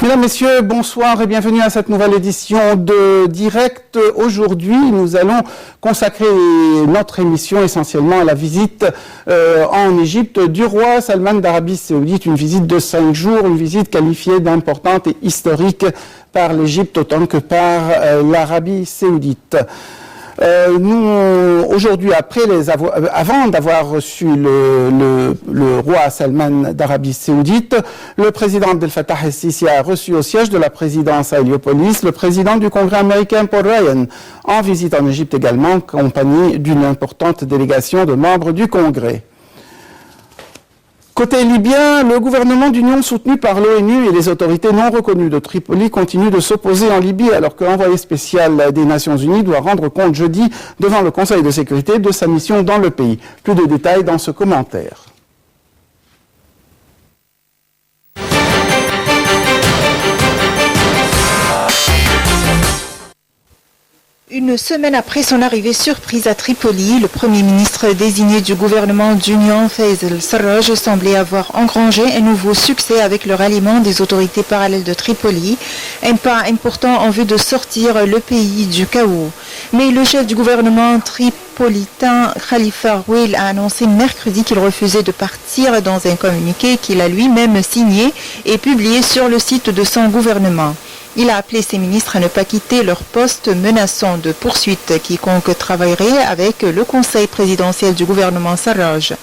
Mesdames, Messieurs, bonsoir et bienvenue à cette nouvelle édition de Direct. Aujourd'hui, nous allons consacrer notre émission essentiellement à la visite en Égypte du roi Salman d'Arabie Saoudite, une visite de 5 jours, une visite qualifiée d'importante et historique par l'Égypte autant que par l'Arabie Saoudite. Nous, aujourd'hui, avant d'avoir reçu le roi Salman d'Arabie Saoudite, le président Abdel Fattah el-Sisi a reçu au siège de la présidence à Héliopolis le président du Congrès américain Paul Ryan, en visite en Égypte également, accompagné d'une importante délégation de membres du Congrès. Côté libyen, le gouvernement d'union soutenu par l'ONU et les autorités non reconnues de Tripoli continue de s'opposer en Libye alors que l'envoyé spécial des Nations Unies doit rendre compte jeudi devant le Conseil de sécurité de sa mission dans le pays. Plus de détails dans ce commentaire. Une semaine après son arrivée surprise à Tripoli, le Premier ministre désigné du gouvernement d'union, Fayez al-Sarraj, semblait avoir engrangé un nouveau succès avec le ralliement des autorités parallèles de Tripoli, un pas important en vue de sortir le pays du chaos. Mais le chef du gouvernement tripolitain, Khalifa Rouil, a annoncé mercredi qu'il refusait de partir dans un communiqué qu'il a lui-même signé et publié sur le site de son gouvernement. Il a appelé ses ministres à ne pas quitter leur poste, menaçant de poursuites quiconque travaillerait avec le conseil présidentiel du gouvernement Sarraj.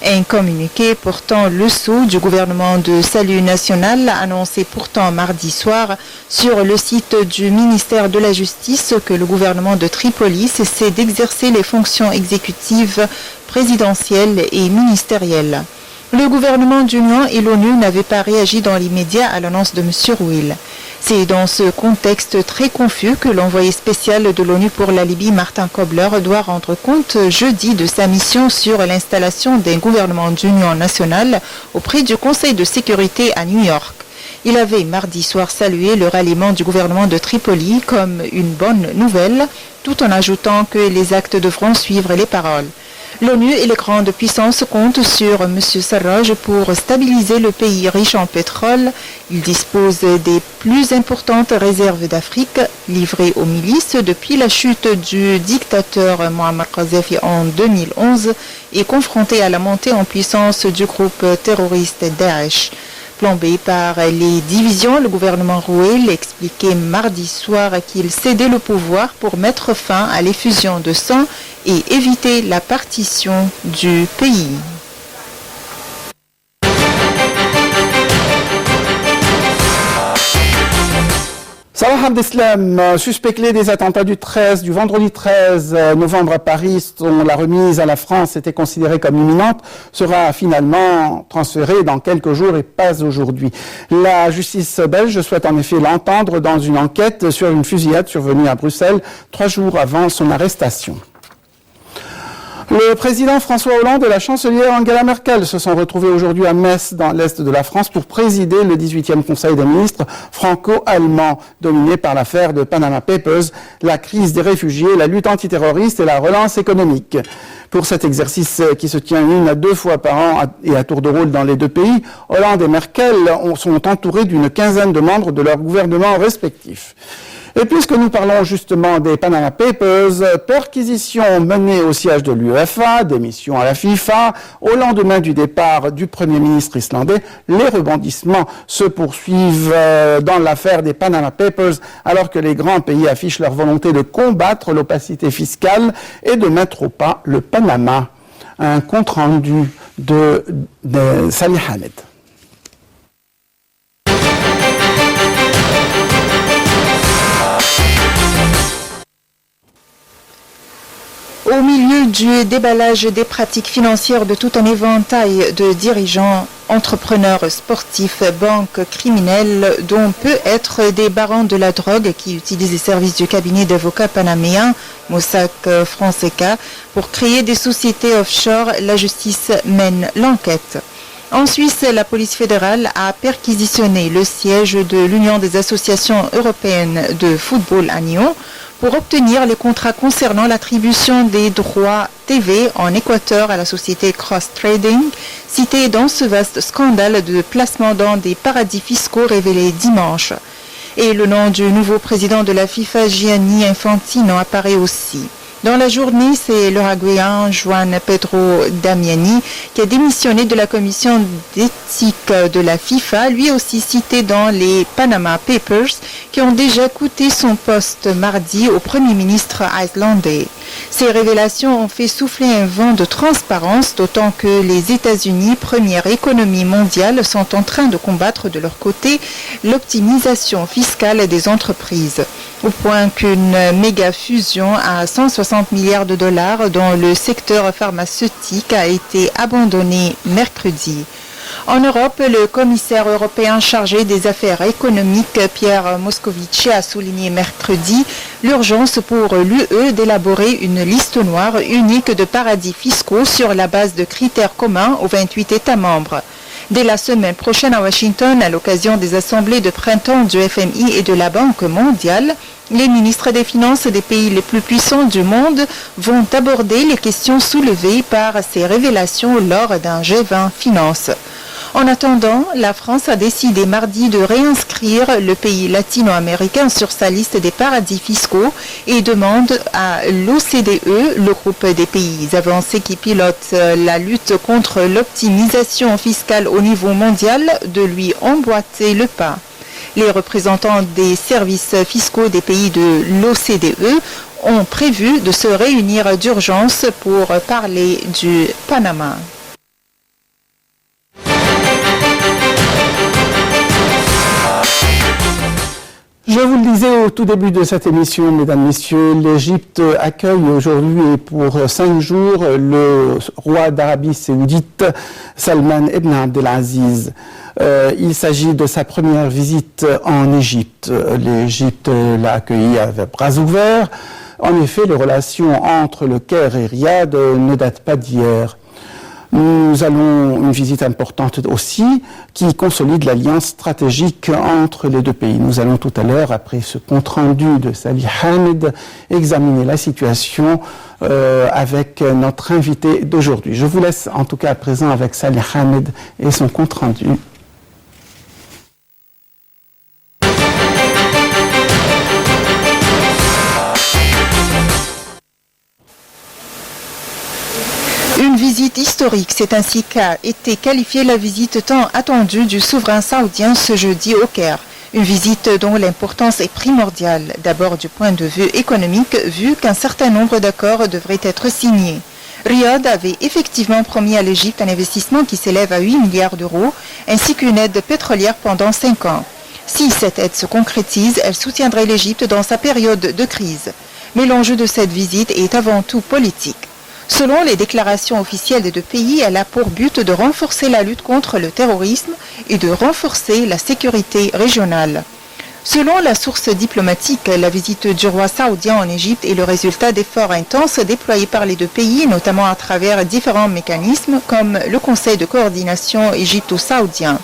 Un communiqué portant le sceau du gouvernement de salut national a annoncé pourtant mardi soir sur le site du ministère de la Justice que le gouvernement de Tripoli cessait d'exercer les fonctions exécutives, présidentielles et ministérielles. Le gouvernement d'union et l'ONU n'avaient pas réagi dans l'immédiat à l'annonce de M. Rouil. C'est dans ce contexte très confus que l'envoyé spécial de l'ONU pour la Libye, Martin Kobler, doit rendre compte jeudi de sa mission sur l'installation d'un gouvernement d'union nationale auprès du Conseil de sécurité à New York. Il avait mardi soir salué le ralliement du gouvernement de Tripoli comme une bonne nouvelle, tout en ajoutant que les actes devront suivre les paroles. L'ONU et les grandes puissances comptent sur M. Sarraj pour stabiliser le pays riche en pétrole. Il dispose des plus importantes réserves d'Afrique livrées aux milices depuis la chute du dictateur Mohamed Kadhafi en 2011 et confronté à la montée en puissance du groupe terroriste Daesh. Plombé par les divisions, le gouvernement Rouil expliquait mardi soir qu'il cédait le pouvoir pour mettre fin à l'effusion de sang et éviter la partition du pays. Salah Abdeslam, suspect clé des attentats du vendredi 13 novembre à Paris, dont la remise à la France était considérée comme imminente, sera finalement transféré dans quelques jours et pas aujourd'hui. La justice belge souhaite en effet l'entendre dans une enquête sur une fusillade survenue à Bruxelles 3 jours avant son arrestation. Le président François Hollande et la chancelière Angela Merkel se sont retrouvés aujourd'hui à Metz, dans l'est de la France, pour présider le 18e Conseil des ministres franco-allemand, dominé par l'affaire de Panama Papers, la crise des réfugiés, la lutte antiterroriste et la relance économique. Pour cet exercice qui se tient 1 à 2 fois par an et à tour de rôle dans les deux pays, Hollande et Merkel sont entourés d'une quinzaine de membres de leurs gouvernements respectifs. Et puisque nous parlons justement des Panama Papers, perquisition menée au siège de l'UEFA, démission à la FIFA, au lendemain du départ du Premier ministre islandais, les rebondissements se poursuivent dans l'affaire des Panama Papers, alors que les grands pays affichent leur volonté de combattre l'opacité fiscale et de mettre au pas le Panama. Un compte-rendu de Salih Hamed. Au milieu du déballage des pratiques financières de tout un éventail de dirigeants, entrepreneurs sportifs, banques criminelles, dont peut être des barons de la drogue qui utilisent les services du cabinet d'avocats panaméen Mossack Fonseca pour créer des sociétés offshore, la justice mène l'enquête. En Suisse, la police fédérale a perquisitionné le siège de l'Union des associations européennes de football à Nyon pour obtenir les contrats concernant l'attribution des droits TV en Équateur à la société Cross Trading, citée dans ce vaste scandale de placement dans des paradis fiscaux révélé dimanche. Et le nom du nouveau président de la FIFA, Gianni Infantino, apparaît aussi. Dans la journée, c'est l'Uruguayen Juan Pedro Damiani qui a démissionné de la commission d'éthique de la FIFA, lui aussi cité dans les Panama Papers, qui ont déjà coûté son poste mardi au Premier ministre islandais. Ces révélations ont fait souffler un vent de transparence, d'autant que les États-Unis, première économie mondiale, sont en train de combattre de leur côté l'optimisation fiscale des entreprises, au point qu'une méga fusion à 160 milliards de dollars dans le secteur pharmaceutique a été abandonnée mercredi. En Europe, le commissaire européen chargé des affaires économiques, Pierre Moscovici, a souligné mercredi l'urgence pour l'UE d'élaborer une liste noire unique de paradis fiscaux sur la base de critères communs aux 28 États membres. Dès la semaine prochaine à Washington, à l'occasion des assemblées de printemps du FMI et de la Banque mondiale, les ministres des Finances des pays les plus puissants du monde vont aborder les questions soulevées par ces révélations lors d'un G20 Finance. En attendant, la France a décidé mardi de réinscrire le pays latino-américain sur sa liste des paradis fiscaux et demande à l'OCDE, le groupe des pays avancés qui pilote la lutte contre l'optimisation fiscale au niveau mondial, de lui emboîter le pas. Les représentants des services fiscaux des pays de l'OCDE ont prévu de se réunir d'urgence pour parler du Panama. Je vous le disais au tout début de cette émission, mesdames, messieurs, l'Égypte accueille aujourd'hui et pour 5 jours le roi d'Arabie Saoudite, Salman Ibn Abdelaziz. Il s'agit de sa première visite en Égypte. L'Égypte l'a accueilli avec bras ouverts. En effet, les relations entre le Caire et Riyad ne datent pas d'hier. Nous allons une visite importante aussi qui consolide l'alliance stratégique entre les deux pays. Nous allons tout à l'heure, après ce compte-rendu de Salih Hamed, examiner la situation avec notre invité d'aujourd'hui. Je vous laisse en tout cas à présent avec Salih Hamed et son compte-rendu. Une visite historique, c'est ainsi qu'a été qualifiée la visite tant attendue du souverain saoudien ce jeudi au Caire. Une visite dont l'importance est primordiale, d'abord du point de vue économique, vu qu'un certain nombre d'accords devraient être signés. Riyad avait effectivement promis à l'Égypte un investissement qui s'élève à 8 milliards d'euros, ainsi qu'une aide pétrolière pendant 5 ans. Si cette aide se concrétise, elle soutiendrait l'Égypte dans sa période de crise. Mais l'enjeu de cette visite est avant tout politique. Selon les déclarations officielles des deux pays, elle a pour but de renforcer la lutte contre le terrorisme et de renforcer la sécurité régionale. Selon la source diplomatique, la visite du roi saoudien en Égypte est le résultat d'efforts intenses déployés par les deux pays, notamment à travers différents mécanismes comme le Conseil de coordination égypto-saoudien.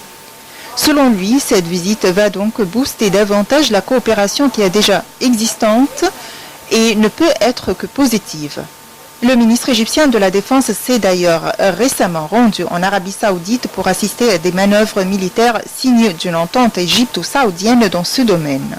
Selon lui, cette visite va donc booster davantage la coopération qui est déjà existante et ne peut être que positive. Le ministre égyptien de la Défense s'est d'ailleurs récemment rendu en Arabie Saoudite pour assister à des manœuvres militaires signes d'une entente égypto-saoudienne dans ce domaine.